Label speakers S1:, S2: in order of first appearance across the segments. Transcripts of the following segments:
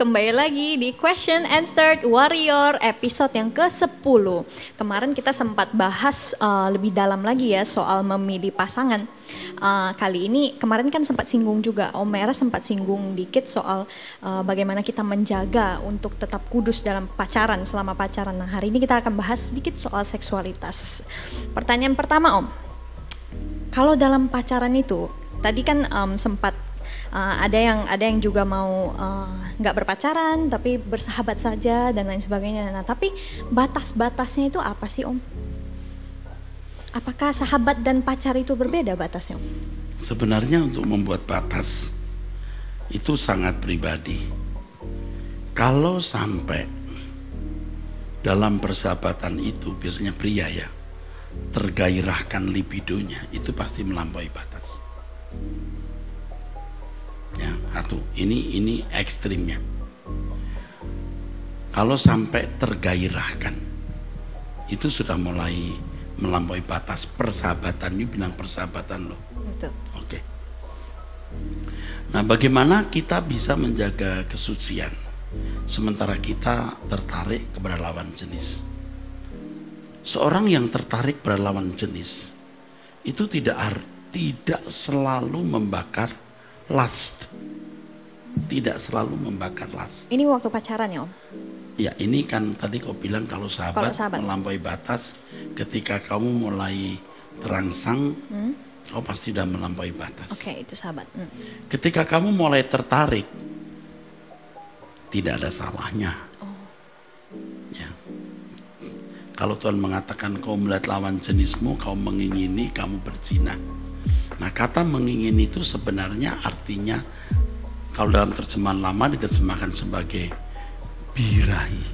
S1: kembali lagi di Question Answered Warrior episode yang ke-10. Kemarin kita sempat bahas lebih dalam lagi ya soal memilih pasangan. Kali ini, kemarin kan sempat singgung juga, Om Mera sempat singgung dikit soal bagaimana kita menjaga untuk tetap kudus dalam pacaran, selama pacaran. Nah, hari ini kita akan bahas sedikit soal seksualitas. Pertanyaan pertama, Om. Kalau dalam pacaran itu, tadi kan sempat ada yang juga mau nggak berpacaran tapi bersahabat saja dan lain sebagainya. Nah, tapi batas-batasnya itu apa sih, Om? Apakah sahabat dan pacar itu berbeda batasnya, Om?
S2: Sebenarnya untuk membuat batas itu sangat pribadi. Kalau sampai dalam persahabatan itu biasanya pria ya tergairahkan libidonya, itu pasti melampaui batas. Ya, satu, ini ekstrimnya. Kalau sampai tergairahkan, itu sudah mulai melampaui batas persahabatan. Ini bilang persahabatan loh.
S1: Betul.
S2: Oke. Nah, bagaimana kita bisa menjaga kesucian sementara kita tertarik kepada lawan jenis? Seorang yang tertarik pada lawan jenis itu tidak selalu membakar lust. Tidak selalu membakar lust.
S1: Ini waktu pacaran ya, Om?
S2: Ya, ini kan tadi kau bilang kalau sahabat melampaui batas, ketika kamu mulai terangsang, kau pasti sudah melampaui batas.
S1: Oke, itu sahabat.
S2: Ketika kamu mulai tertarik, tidak ada salahnya. Ya. Kalau Tuhan mengatakan kau melihat lawan jenismu, kau mengingini, kamu berzina. Nah, kata mengingini itu sebenarnya artinya kalau dalam terjemahan lama diterjemahkan sebagai birahi.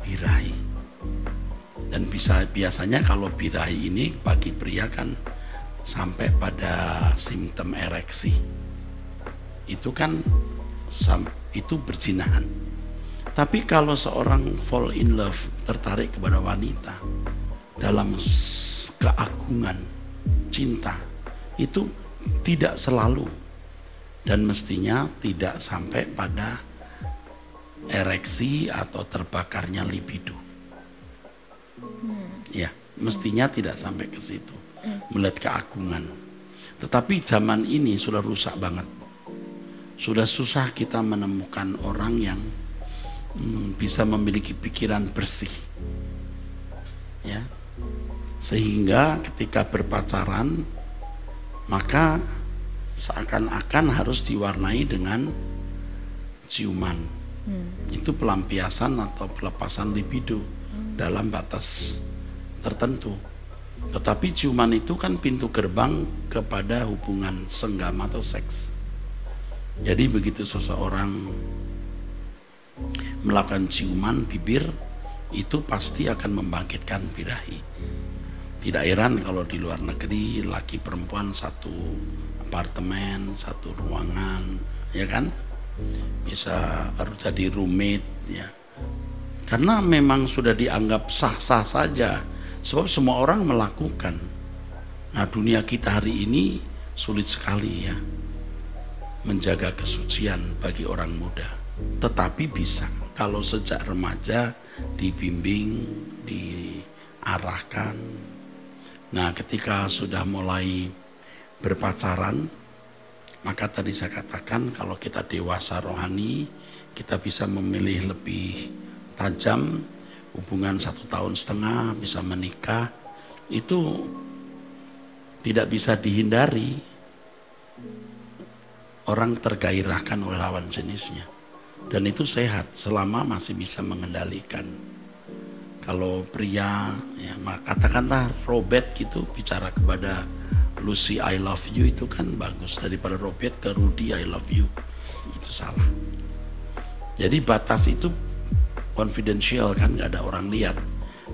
S2: Birahi. Dan biasanya kalau birahi ini bagi pria kan sampai pada simptom ereksi. Itu kan itu berzinahan. Tapi kalau seorang fall in love, tertarik kepada wanita dalam keagungan cinta, itu tidak selalu dan mestinya tidak sampai pada ereksi atau terbakarnya libido. Ya, mestinya tidak sampai ke situ. Melihat keagungan. Tetapi zaman ini sudah rusak banget. Sudah susah kita menemukan orang yang bisa memiliki pikiran bersih. Ya. Sehingga ketika berpacaran maka seakan-akan harus diwarnai dengan ciuman. Itu pelampiasan atau pelepasan libido dalam batas tertentu. Tetapi ciuman itu kan pintu gerbang kepada hubungan senggama atau seks. Jadi begitu seseorang melakukan ciuman bibir, itu pasti akan membangkitkan birahi. Tidak heran kalau di luar negeri laki perempuan satu apartemen, satu ruangan, ya kan? Bisa harus jadi roommate ya. Karena memang sudah dianggap sah-sah saja, sebab semua orang melakukan. Nah, dunia kita hari ini sulit sekali ya menjaga kesucian bagi orang muda. Tetapi bisa kalau sejak remaja dibimbing, diarahkan. Nah, ketika sudah mulai berpacaran, maka tadi saya katakan kalau kita dewasa rohani, kita bisa memilih lebih tajam, hubungan 1,5 tahun bisa menikah, itu tidak bisa dihindari. Orang tergairahkan oleh lawan jenisnya. Dan itu sehat selama masih bisa mengendalikan. Kalau pria, ya katakanlah Robert gitu bicara kepada Lucy I love you, itu kan bagus. Daripada Robert ke Rudy I love you, itu salah. Jadi batas itu confidential kan, gak ada orang lihat.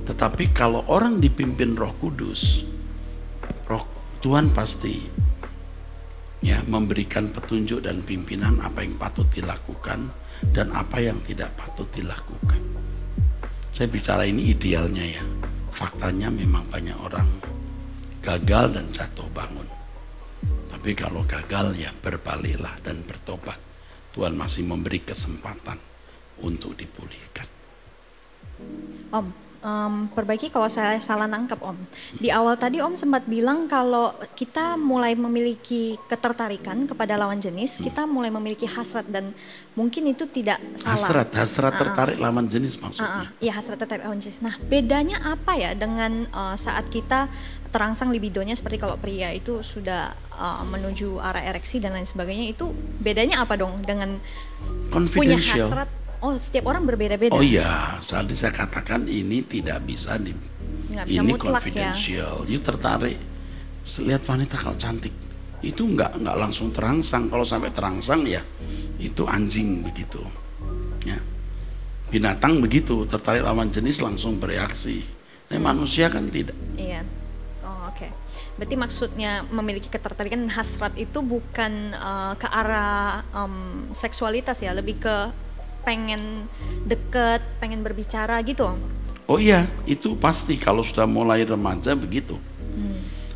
S2: Tetapi kalau orang dipimpin Roh Kudus, Roh Tuhan pasti ya memberikan petunjuk dan pimpinan apa yang patut dilakukan dan apa yang tidak patut dilakukan. Saya bicara ini idealnya ya. Faktanya memang banyak orang gagal dan jatuh bangun. Tapi kalau gagal ya berbaliklah dan bertobat. Tuhan masih memberi kesempatan untuk dipulihkan.
S1: Om, perbaiki kalau saya salah nangkep Om. Di awal tadi Om sempat bilang kalau kita mulai memiliki ketertarikan kepada lawan jenis, kita mulai memiliki hasrat dan mungkin itu tidak salah.
S2: Hasrat tertarik lawan jenis maksudnya.
S1: Iya, hasrat tertarik lawan jenis. Nah, bedanya apa ya dengan saat kita terangsang libidonya seperti kalau pria itu sudah menuju arah ereksi dan lain sebagainya, itu bedanya apa dong dengan punya hasrat? Oh, setiap orang berbeda-beda.
S2: Oh iya, tadi saya katakan ini tidak bisa
S1: Nggak bisa
S2: ini
S1: mutlak,
S2: confidential. You tertarik, lihat wanita kalau cantik, itu nggak langsung terangsang. Kalau sampai terangsang ya itu anjing begitu, ya. Binatang begitu, tertarik lawan jenis langsung bereaksi. Nah, manusia kan tidak.
S1: Iya. Oh, oke. Berarti maksudnya memiliki ketertarikan hasrat itu bukan ke arah seksualitas ya, lebih ke pengen deket, pengen berbicara gitu.
S2: Oh iya, itu pasti kalau sudah mulai remaja begitu.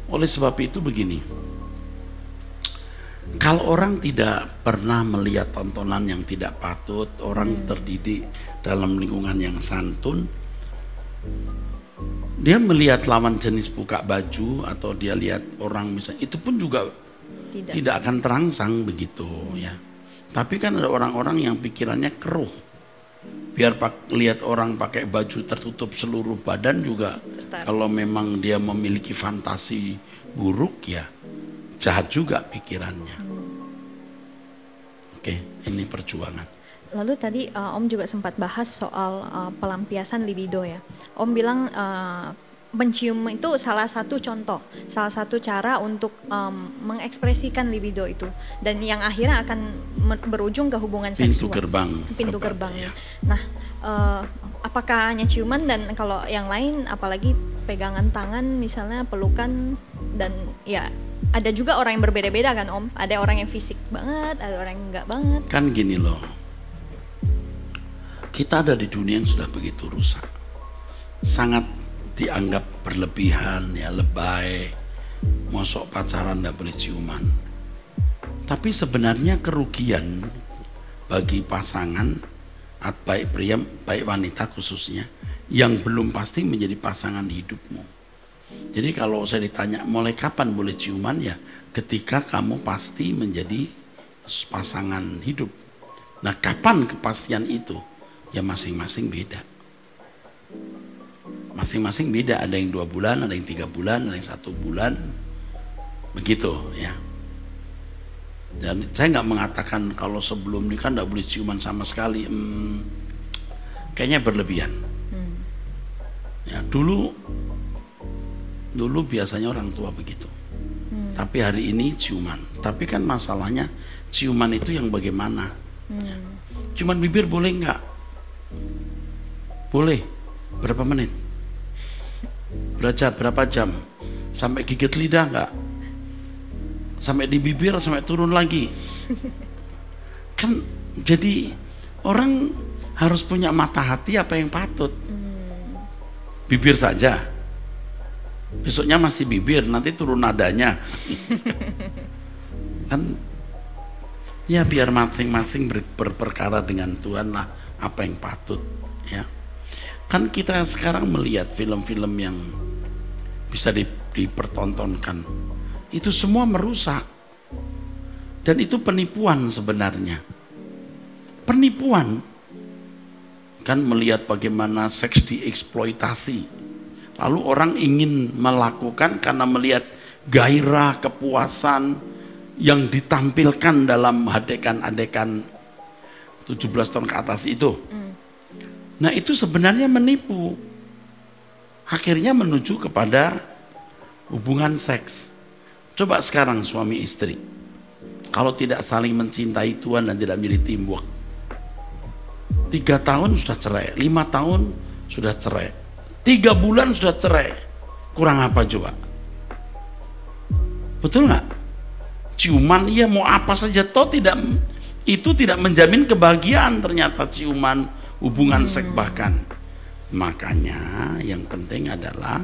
S2: Oleh sebab itu begini, kalau orang tidak pernah melihat tontonan yang tidak patut, orang terdidik dalam lingkungan yang santun, dia melihat lawan jenis buka baju atau dia lihat orang misalnya, itu pun juga tidak akan terangsang begitu ya. Tapi kan ada orang-orang yang pikirannya keruh. Biar lihat orang pakai baju tertutup seluruh badan juga. Kalau memang dia memiliki fantasi buruk ya jahat juga pikirannya. Oke, ini perjuangan.
S1: Lalu tadi Om juga sempat bahas soal pelampiasan libido ya. Om bilang mencium itu salah satu contoh, salah satu cara untuk mengekspresikan libido itu, dan yang akhirnya akan berujung ke hubungan seksual. Pintu gerbang.
S2: Ya.
S1: Nah, apakah hanya ciuman, dan kalau yang lain apalagi pegangan tangan misalnya, pelukan, dan ya ada juga orang yang berbeda-beda kan Om. Ada orang yang fisik banget, ada orang yang enggak banget.
S2: Kan gini loh, kita ada di dunia yang sudah begitu rusak, sangat dianggap berlebihan, ya lebay, mosok pacaran tidak boleh ciuman. Tapi sebenarnya kerugian bagi pasangan, baik pria, baik wanita khususnya, yang belum pasti menjadi pasangan hidupmu. Jadi kalau saya ditanya mulai kapan boleh ciuman, ya ketika kamu pasti menjadi pasangan hidup. Nah, kapan kepastian itu? Ya masing-masing beda. Masing-masing beda, ada yang 2 bulan, ada yang 3 bulan, ada yang 1 bulan, begitu ya. Dan saya nggak mengatakan kalau sebelum nikah nggak boleh ciuman sama sekali, kayaknya berlebihan. Ya dulu biasanya orang tua begitu, tapi hari ini ciuman. Tapi kan masalahnya ciuman itu yang bagaimana? Ya. Ciuman bibir boleh nggak? Boleh. Berapa menit? Berapa jam? Sampai gigit lidah enggak? Sampai di bibir, sampai turun lagi? Kan jadi orang harus punya mata hati apa yang patut. Bibir saja, besoknya masih bibir, nanti turun nadanya. Kan ya biar masing-masing berperkara dengan Tuhan lah apa yang patut ya. Kan kita sekarang melihat film-film yang bisa dipertontonkan, itu semua merusak, dan itu penipuan sebenarnya. Penipuan kan, melihat bagaimana seks dieksploitasi, lalu orang ingin melakukan karena melihat gairah kepuasan yang ditampilkan dalam adegan-adegan 17 tahun ke atas itu. Nah itu sebenarnya menipu, akhirnya menuju kepada hubungan seks. Coba sekarang suami istri, kalau tidak saling mencintai Tuhan dan tidak menjadi teamwork, 3 tahun sudah cerai, 5 tahun sudah cerai, 3 bulan sudah cerai, kurang apa coba? Betul nggak? Ciuman iya mau apa saja, toh tidak, itu tidak menjamin kebahagiaan ternyata ciuman, hubungan seks bahkan. Makanya yang penting adalah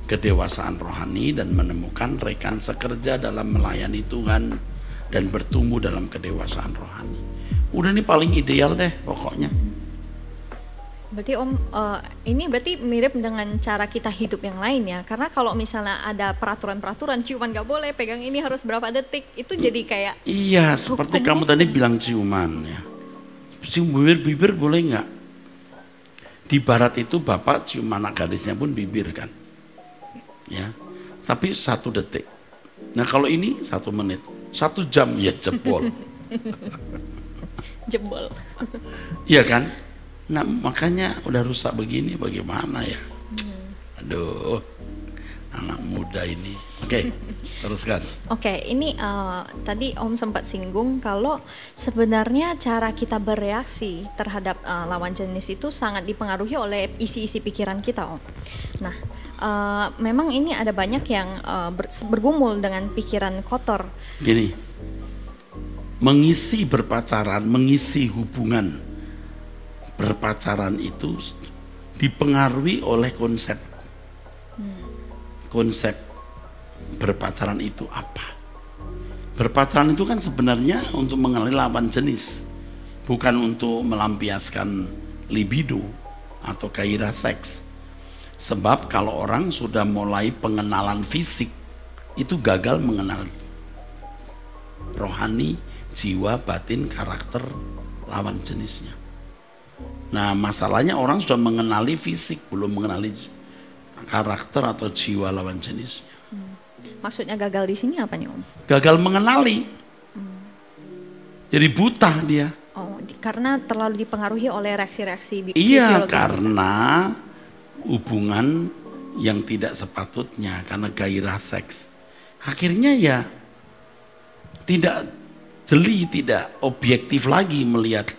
S2: kedewasaan rohani dan menemukan rekan sekerja dalam melayani Tuhan dan bertumbuh dalam kedewasaan rohani. Udah nih paling ideal deh pokoknya.
S1: Berarti Om, ini berarti mirip dengan cara kita hidup yang lain ya. Karena kalau misalnya ada peraturan-peraturan, ciuman gak boleh, pegang ini harus berapa detik, itu jadi kayak...
S2: Iya, seperti kamu tadi bilang ciuman ya. Cium bibir boleh nggak? Di barat itu bapak cium anak gadisnya pun bibir kan. Ya, tapi 1 detik. Nah kalau ini 1 menit, 1 jam ya jebol.
S1: Jebol.
S2: Iya kan? Nah makanya udah rusak begini bagaimana ya? Aduh, anak muda ini. Oke, teruskan.
S1: Oke, ini tadi Om sempat singgung kalau sebenarnya cara kita bereaksi terhadap lawan jenis itu sangat dipengaruhi oleh isi-isi pikiran kita, Om. Nah, memang ini ada banyak yang bergumul dengan pikiran kotor.
S2: Gini, mengisi berpacaran, mengisi hubungan berpacaran itu dipengaruhi oleh konsep. Konsep berpacaran itu apa? Berpacaran itu kan sebenarnya untuk mengenali lawan jenis, bukan untuk melampiaskan libido atau gairah seks. Sebab kalau orang sudah mulai pengenalan fisik, itu gagal mengenal rohani, jiwa, batin, karakter lawan jenisnya. Nah masalahnya orang sudah mengenali fisik, belum mengenali karakter atau jiwa lawan jenisnya.
S1: Maksudnya gagal di sini apa nih Om?
S2: Gagal mengenali, jadi buta dia.
S1: Oh, karena terlalu dipengaruhi oleh reaksi-reaksi
S2: Iya,
S1: fisiologis.
S2: karena hubungan yang tidak sepatutnya, karena gairah seks. Akhirnya ya tidak jeli, tidak objektif lagi melihat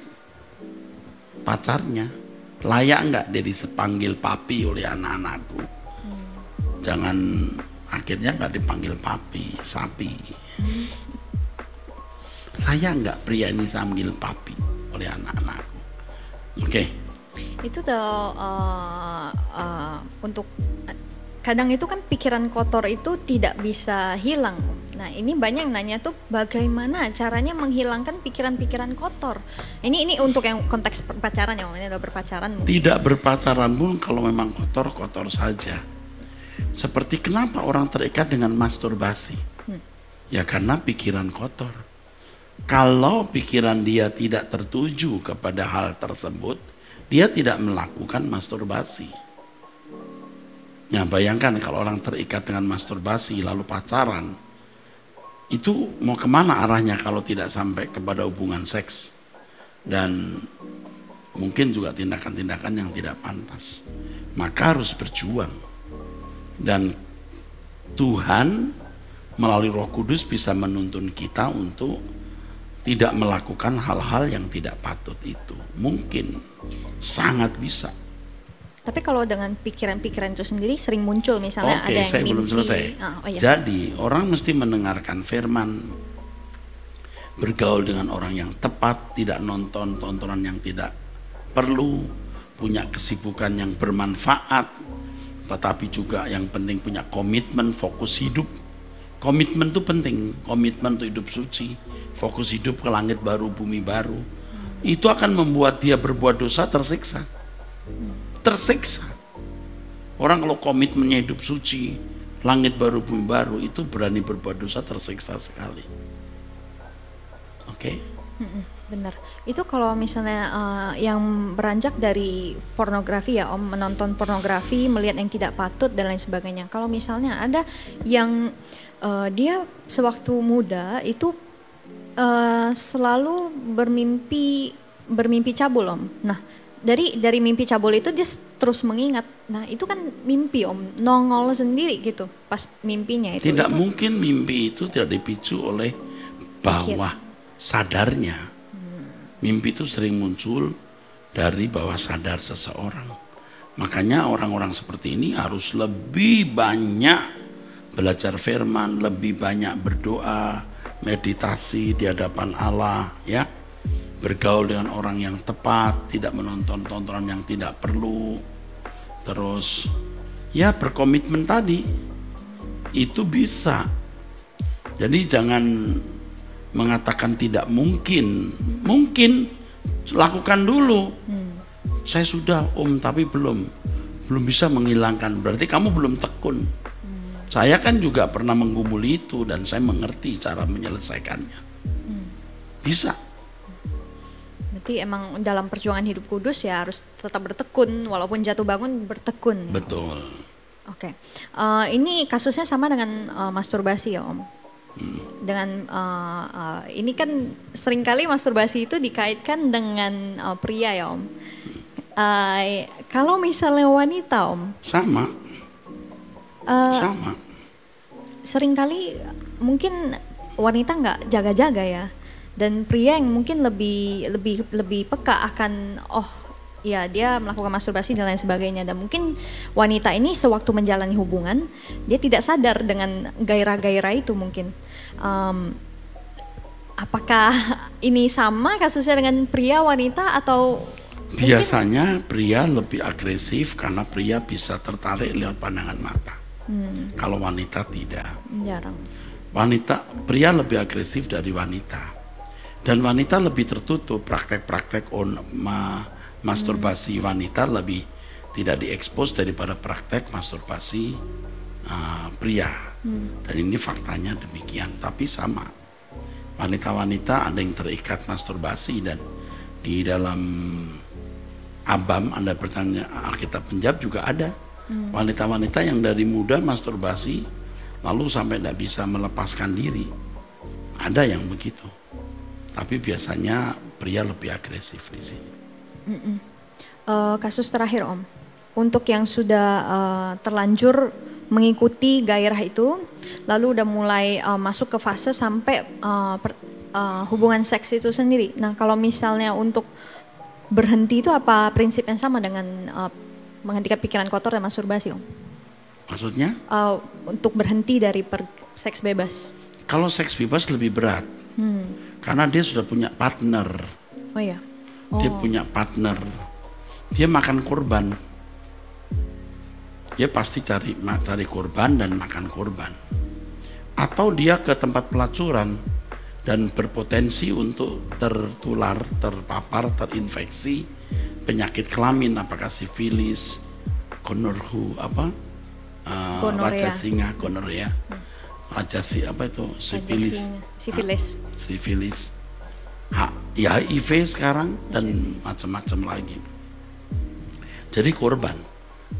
S2: pacarnya. Layak nggak dia dipanggil papi oleh anak-anakku? Jangan akhirnya nggak dipanggil papi, sapi. Layak nggak pria ini sambil papi oleh anak-anakku? Oke.
S1: Itu tuh untuk kadang itu kan pikiran kotor itu tidak bisa hilang. Nah ini banyak yang nanya tuh bagaimana caranya menghilangkan pikiran-pikiran kotor. Ini untuk yang konteks pacaran ya, ini udah berpacaran.
S2: Tidak berpacaran pun kalau memang kotor saja. Seperti kenapa orang terikat dengan masturbasi? Ya karena pikiran kotor. Kalau pikiran dia tidak tertuju kepada hal tersebut, dia tidak melakukan masturbasi. Ya bayangkan kalau orang terikat dengan masturbasi lalu pacaran, itu mau kemana arahnya kalau tidak sampai kepada hubungan seks dan mungkin juga tindakan-tindakan yang tidak pantas. Maka harus berjuang, dan Tuhan melalui Roh Kudus bisa menuntun kita untuk tidak melakukan hal-hal yang tidak patut itu. Mungkin sangat bisa.
S1: Tapi kalau dengan pikiran-pikiran itu sendiri sering muncul misalnya ada yang
S2: saya
S1: mimpi.
S2: belum selesai.
S1: Iya.
S2: Jadi orang mesti mendengarkan firman, bergaul dengan orang yang tepat, tidak nonton tontonan yang tidak perlu, punya kesibukan yang bermanfaat, tetapi juga yang penting punya komitmen, fokus hidup. Komitmen itu penting, komitmen untuk hidup suci, fokus hidup ke langit baru, bumi baru. Itu akan membuat dia berbuat dosa tersiksa. Orang kalau komitmennya hidup suci, langit baru, bumi baru, itu berani berbuat dosa tersiksa sekali. Oke?
S1: Benar. Itu kalau misalnya yang beranjak dari pornografi ya Om, menonton pornografi, melihat yang tidak patut dan lain sebagainya. Kalau misalnya ada yang dia sewaktu muda itu selalu bermimpi cabul Om. Nah dari mimpi cabul itu dia terus mengingat. Nah itu kan mimpi Om, nongol sendiri gitu pas mimpinya itu.
S2: Tidak mungkin mimpi itu tidak dipicu oleh bawah sadarnya. Mimpi itu sering muncul dari bawah sadar seseorang. Makanya orang-orang seperti ini harus lebih banyak belajar firman, lebih banyak berdoa, meditasi di hadapan Allah, ya. Bergaul dengan orang yang tepat, tidak menonton tontonan yang tidak perlu. Terus ya berkomitmen tadi. Itu bisa. Jadi jangan mengatakan tidak mungkin, mungkin lakukan dulu. Saya sudah Om, tapi belum bisa menghilangkan. Berarti kamu belum tekun. Saya kan juga pernah menggumuli itu dan saya mengerti cara menyelesaikannya. Bisa.
S1: Berarti emang dalam perjuangan hidup kudus ya harus tetap bertekun, walaupun jatuh bangun bertekun.
S2: Betul.
S1: Oke, ini kasusnya sama dengan masturbasi ya Om. Dengan ini kan seringkali masturbasi itu dikaitkan dengan pria ya Om. Kalau misalnya wanita Om,
S2: Sama. Sama.
S1: seringkali mungkin wanita nggak jaga-jaga ya, dan pria yang mungkin lebih peka akan ya dia melakukan masturbasi dan lain sebagainya, dan mungkin wanita ini sewaktu menjalani hubungan dia tidak sadar dengan gairah-gairah itu mungkin. Apakah ini sama kasusnya dengan pria wanita atau
S2: biasanya pria lebih agresif karena pria bisa tertarik lewat pandangan mata. Kalau wanita tidak.
S1: Jarang.
S2: Pria lebih agresif dari wanita. Dan wanita lebih tertutup, praktek-praktek masturbasi wanita lebih tidak diekspos daripada praktek masturbasi pria. Dan ini faktanya demikian, tapi sama. Wanita-wanita ada yang terikat masturbasi, dan di dalam Abam, Anda bertanya Alkitab Penjab juga ada wanita-wanita yang dari muda masturbasi lalu sampai tidak bisa melepaskan diri. Ada yang begitu. Tapi biasanya pria lebih agresif di sini.
S1: Kasus terakhir Om, untuk yang sudah terlanjur mengikuti gairah itu, lalu udah mulai masuk ke fase sampai hubungan seks itu sendiri. Nah kalau misalnya untuk berhenti itu apa prinsip yang sama dengan menghentikan pikiran kotor dan masturbasi Om?
S2: Maksudnya?
S1: Untuk berhenti dari seks bebas.
S2: Kalau seks bebas lebih berat. Karena dia sudah punya partner.
S1: Oh iya.
S2: Dia punya partner. Dia makan korban. Dia pasti cari korban dan makan korban. Atau dia ke tempat pelacuran dan berpotensi untuk tertular, terpapar, terinfeksi penyakit kelamin, apakah sifilis, raja singa, gonorea, sifilis, ya HIV sekarang dan macam-macam lagi. Jadi korban,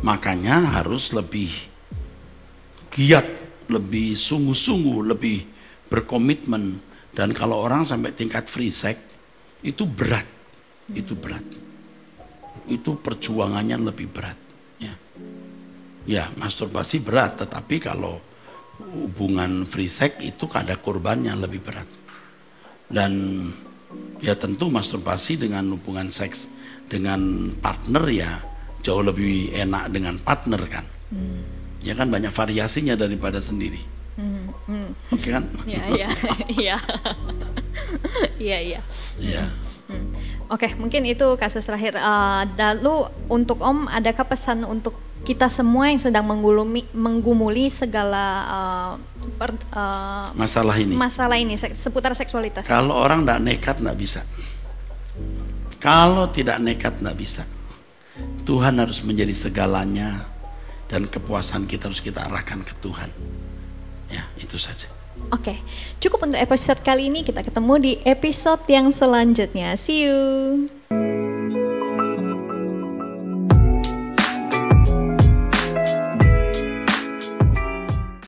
S2: makanya harus lebih giat, lebih sungguh-sungguh, lebih berkomitmen. Dan kalau orang sampai tingkat free sex itu berat, itu perjuangannya lebih berat. Ya, masturbasi berat, tetapi kalau hubungan free sex itu ada korbannya lebih berat. Dan ya tentu masturbasi dengan hubungan seks dengan partner ya jauh lebih enak dengan partner kan. Ya kan banyak variasinya daripada sendiri. Oke kan?
S1: Iya. Oke, mungkin itu kasus terakhir. Lalu untuk Om, adakah pesan untuk kita semua yang sedang menggumuli segala masalah ini seputar seksualitas?
S2: Kalau orang tidak nekat tidak bisa. Kalau tidak nekat tidak bisa. Tuhan harus menjadi segalanya dan kepuasan kita harus kita arahkan ke Tuhan. Ya, itu saja.
S1: Oke, cukup untuk episode kali ini. Kita ketemu di episode yang selanjutnya. See you.